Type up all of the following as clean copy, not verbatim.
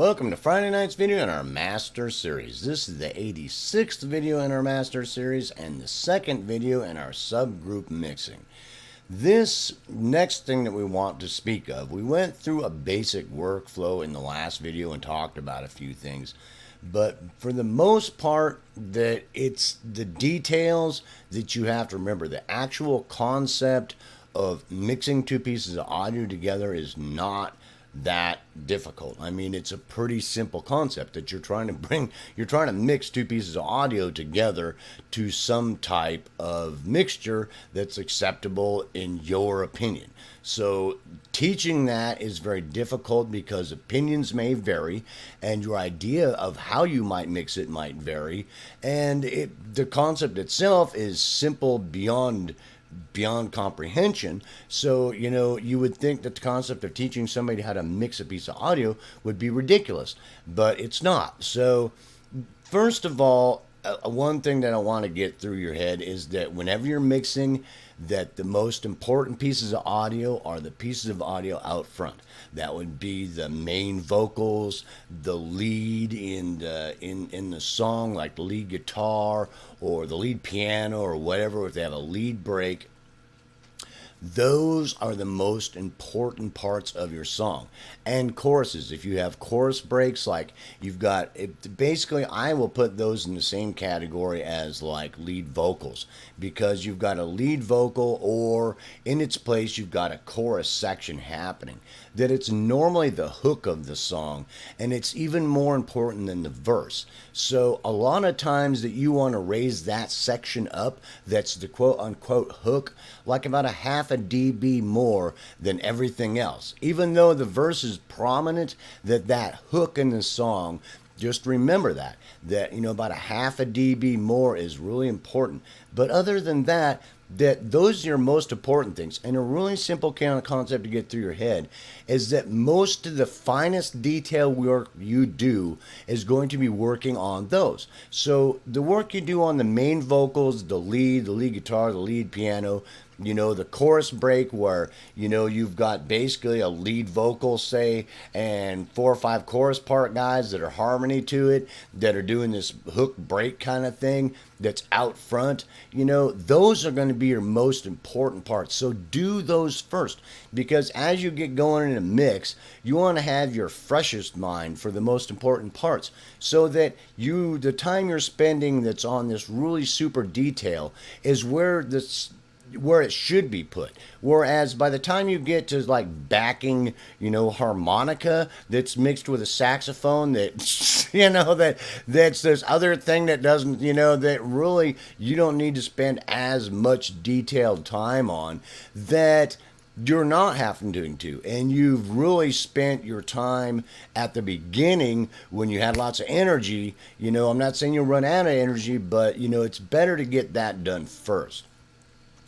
Welcome to Friday night's video in our Master Series. This is the 86th video in our Master Series and the second video in our subgroup mixing. This next thing that we want to speak of, we went through a basic workflow in the last video and talked about a few things. But for the most part, that it's the details that you have to remember. The actual concept of mixing two pieces of audio together is not that difficult. I mean, it's a pretty simple concept that you're trying to mix two pieces of audio together to some type of mixture that's acceptable in your opinion. So teaching that is very difficult because opinions may vary and your idea of how you might mix it might vary, and the concept itself is simple beyond comprehension. So, you would think that the concept of teaching somebody how to mix a piece of audio would be ridiculous, but it's not. So, first of all, one thing that I want to get through your head is that whenever you're mixing, that the most important pieces of audio are the pieces of audio out front. That would be the main vocals, the lead in the song, like the lead guitar or the lead piano or whatever, if they have a lead break. Those are the most important parts of your song. And choruses, if you have chorus breaks, like you've got, basically I will put those in the same category as like lead vocals, because you've got a lead vocal or in its place you've got a chorus section happening. That it's normally the hook of the song, and it's even more important than the verse. So a lot of times that you want to raise that section up, that's the quote unquote hook, like about a half a dB more than everything else. Even though the verse is prominent, that hook in the song, just remember that about a half a dB more is really important. But other than that, those are your most important things. And a really simple kind of concept to get through your head is that most of the finest detail work you do is going to be working on those. So the work you do on the main vocals, the lead guitar, the lead piano, the chorus break where, you've got basically a lead vocal, say, and 4 or 5 chorus part guys that are harmony to it, that are doing this hook break kind of thing that's out front, those are going to be your most important parts. So do those first, because as you get going in a mix, you want to have your freshest mind for the most important parts, so that the time you're spending that's on this really super detail is where it should be put. Whereas by the time you get to like backing, harmonica that's mixed with a saxophone, that's this other thing that doesn't, that really you don't need to spend as much detailed time on, that you're not having to, and you've really spent your time at the beginning when you had lots of energy. I'm not saying you'll run out of energy, but it's better to get that done first.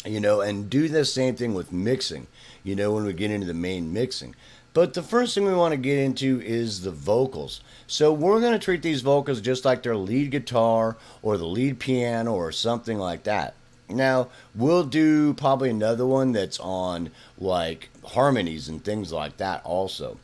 And do the same thing with mixing, when we get into the main mixing. But the first thing we want to get into is the vocals. So we're going to treat these vocals just like their lead guitar or the lead piano or something like that. Now, we'll do probably another one that's on like harmonies and things like that also.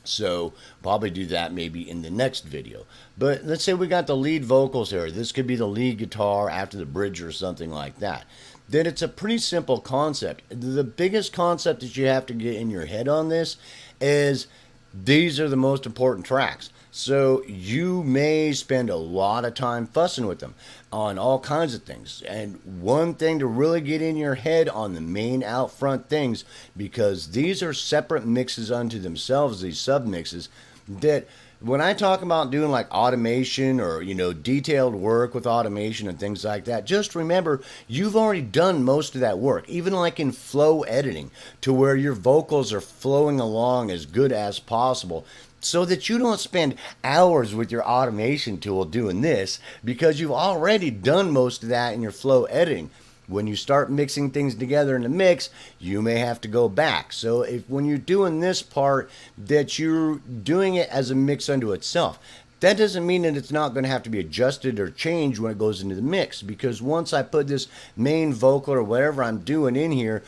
So probably do that maybe in the next video. But let's say we got the lead vocals here. This could be the lead guitar after the bridge or something like that. Then it's a pretty simple concept. The biggest concept that you have to get in your head on this is these are the most important tracks. So you may spend a lot of time fussing with them on all kinds of things. And one thing to really get in your head on the main out front things, because these are separate mixes unto themselves, these sub mixes, that when I talk about doing like automation or, detailed work with automation and things like that, just remember you've already done most of that work, even like in flow editing, to where your vocals are flowing along as good as possible, so that you don't spend hours with your automation tool doing this, because you've already done most of that in your flow editing. When you start mixing things together in the mix, you may have to go back. So when you're doing this part, that you're doing it as a mix unto itself. That doesn't mean that it's not going to have to be adjusted or changed when it goes into the mix, because once I put this main vocal or whatever I'm doing in here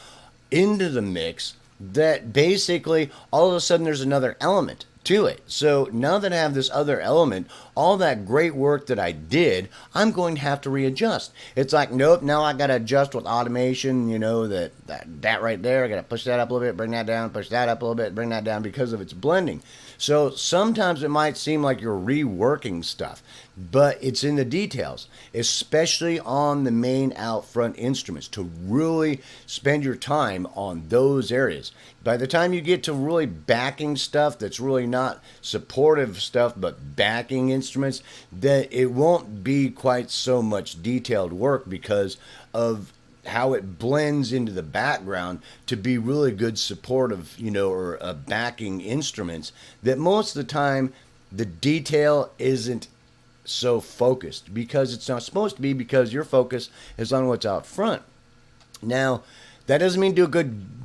into the mix, that basically all of a sudden there's another element to it. So now that I have this other element, all that great work that I did, I'm going to have to readjust. It's like, nope, now I got to adjust with automation, that right there, I got to push that up a little bit, bring that down, push that up a little bit, bring that down because of its blending. So sometimes it might seem like you're reworking stuff, but it's in the details, especially on the main out front instruments, to really spend your time on those areas. By the time you get to really backing stuff that's really not supportive stuff, but backing instruments, that it won't be quite so much detailed work because of how it blends into the background to be really good supportive, or backing instruments, that most of the time the detail isn't so focused because it's not supposed to be, because your focus is on what's out front. Now, that doesn't mean do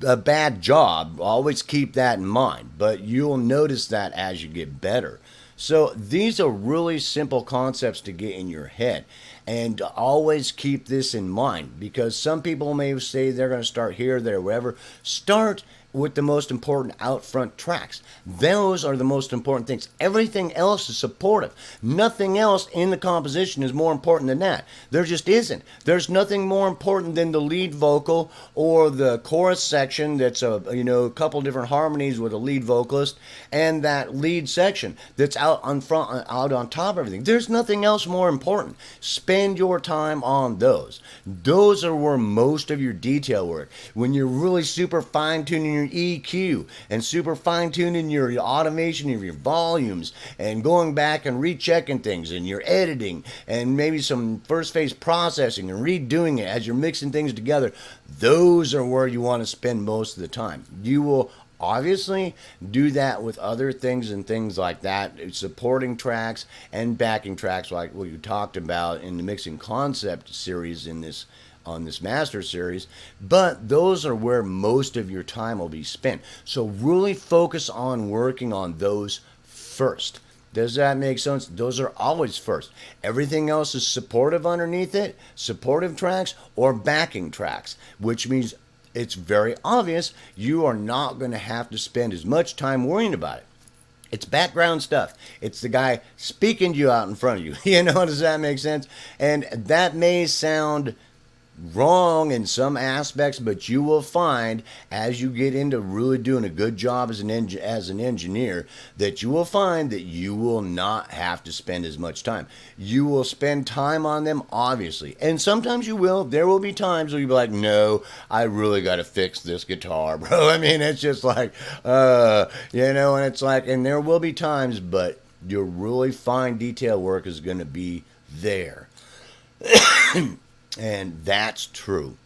a bad job. Always keep that in mind, but you'll notice that as you get better. So these are really simple concepts to get in your head. And always keep this in mind, because some people may say they're going to start here, there, wherever. Start with the most important out front tracks. Those are the most important things. Everything else is supportive. Nothing else in the composition is more important than that. There just isn't. There's nothing more important than the lead vocal or the chorus section that's a couple different harmonies with a lead vocalist, and that lead section that's out on front, out on top of everything. There's nothing else more important. Spend your time on those. Those are where most of your detail work. When you're really super fine-tuning your EQ and super fine-tuning your automation of your volumes and going back and rechecking things and your editing and maybe some first phase processing and redoing it as you're mixing things together, those are where you want to spend most of the time. You will obviously do that with other things and things like that, supporting tracks and backing tracks like what you talked about in the Mixing Concept series on this master series, but those are where most of your time will be spent. So really focus on working on those first. Does that make sense? Those are always first. Everything else is supportive underneath it, supportive tracks or backing tracks, which means it's very obvious you are not going to have to spend as much time worrying about it. It's background stuff. It's the guy speaking to you out in front of you. Does that make sense? And that may sound wrong in some aspects, but you will find as you get into really doing a good job as an engineer, that you will find that you will not have to spend as much time. You will spend time on them, obviously, and sometimes you will. There will be times where you'll be like, no, I really got to fix this guitar, bro. I mean, it's just like, and it's like, and there will be times, but your really fine detail work is going to be there. And that's true.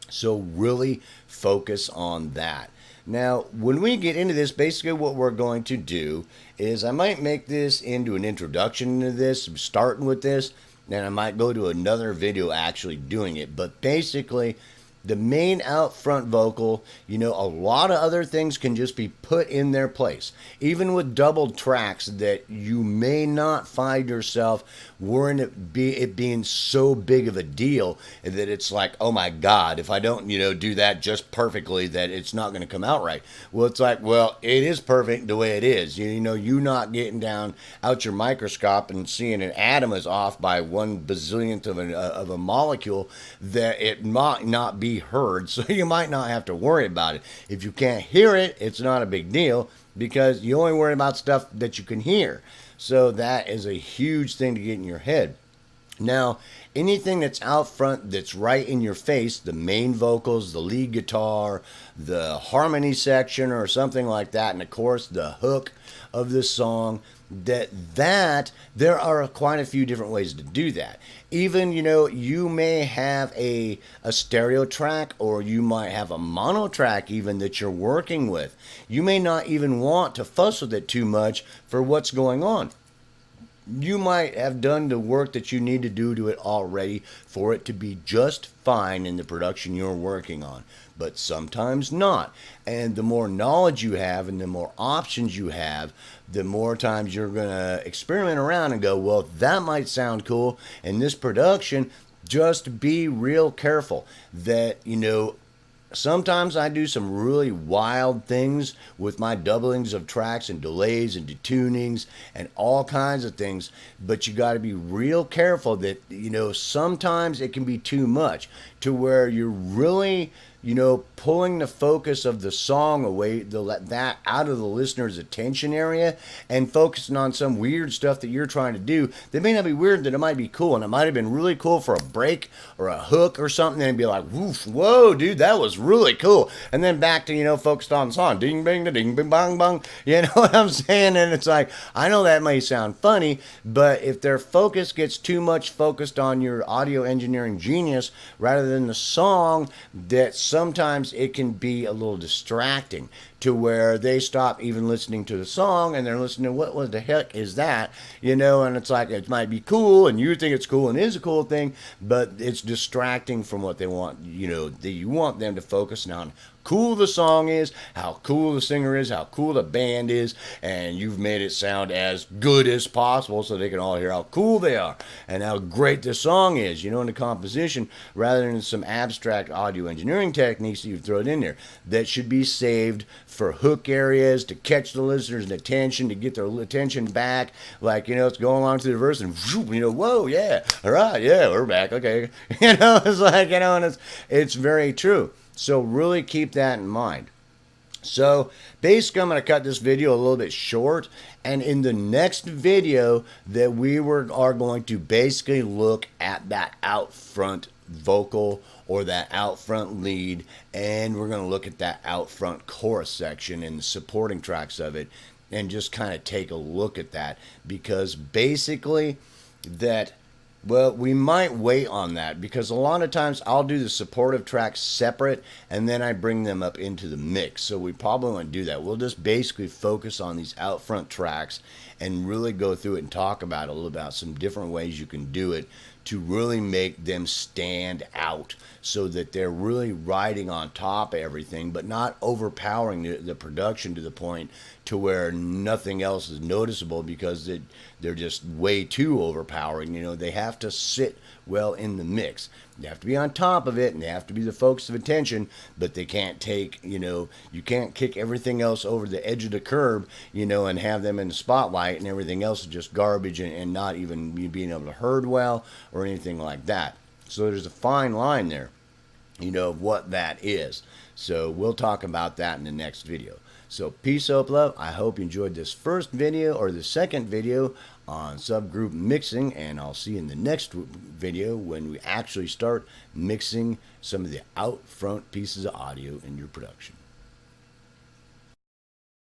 So really focus on that. Now, when we get into this, basically what we're going to do is I might make this into an introduction to this, starting with this, then I might go to another video actually doing it. But basically, the main out front vocal, a lot of other things can just be put in their place. Even with double tracks, that you may not find yourself worrying it being so big of a deal that it's like, oh my God, if I don't, do that just perfectly, that it's not going to come out right. Well, it's like, well, it is perfect the way it is. You not getting down out your microscope and seeing an atom is off by 1/bazillionth of a molecule, that it might not be heard, so you might not have to worry about it. If you can't hear it, it's not a big deal, because you only worry about stuff that you can hear. So that is a huge thing to get in your head. Now, anything that's out front, that's right in your face, the main vocals, the lead guitar, the harmony section or something like that, and of course the hook of the song, that there are quite a few different ways to do that. Even, you may have a stereo track, or you might have a mono track even that you're working with. You may not even want to fuss with it too much for what's going on. You might have done the work that you need to do to it already for it to be just fine in the production you're working on, but sometimes not. And the more knowledge you have and the more options you have, the more times you're going to experiment around and go, well, that might sound cool in this production. Just be real careful that, Sometimes I do some really wild things with my doublings of tracks and delays and detunings and all kinds of things, but you got to be real careful that, sometimes it can be too much to where you're really, pulling the focus of the song away, that out of the listener's attention area and focusing on some weird stuff that you're trying to do that may not be weird, that it might be cool. And it might have been really cool for a break or a hook or something, and be like, woof, whoa, dude, that was really cool. And then back to, focused on the song, ding, bing, da, ding, bing, bong, bong. You know what I'm saying? And it's like, I know that may sound funny, but if their focus gets too much focused on your audio engineering genius rather than the song, that sometimes it can be a little distracting to where they stop even listening to the song and they're listening to what the heck is that, and it's like, it might be cool and you think it's cool and is a cool thing, but it's distracting from what they want. That you want them to focus on cool the song is, how cool the singer is, how cool the band is, and you've made it sound as good as possible so they can all hear how cool they are and how great the song is, in the composition, rather than some abstract audio engineering techniques that you've thrown in there that should be saved for hook areas to catch the listener's attention, to get their attention back, like, it's going along to the verse and, whoa, yeah, all right, yeah, we're back, okay, it's like, and it's very true. So really keep that in mind. So basically, I'm going to cut this video a little bit short, and in the next video that are going to basically look at that out front vocal or that out front lead, and we're going to look at that out front chorus section and the supporting tracks of it, and just kind of take a look at that, because basically we might wait on that, because a lot of times I'll do the supportive tracks separate and then I bring them up into the mix. So we probably won't do that. We'll just basically focus on these out front tracks and really go through it and talk about a little about some different ways you can do it to really make them stand out, so that they're really riding on top of everything, but not overpowering the production to the point to where nothing else is noticeable, because they're just way too overpowering. They have to sit well in the mix. They have to be on top of it, and they have to be the focus of attention, but they can't take, you can't kick everything else over the edge of the curb, and have them in the spotlight, and everything else is just garbage and not even being able to heard well or anything like that. So there's a fine line there, of what that is. So we'll talk about that in the next video. So peace, hope, love. I hope you enjoyed this first video or the second video on subgroup mixing, and I'll see you in the next video when we actually start mixing some of the out front pieces of audio in your production.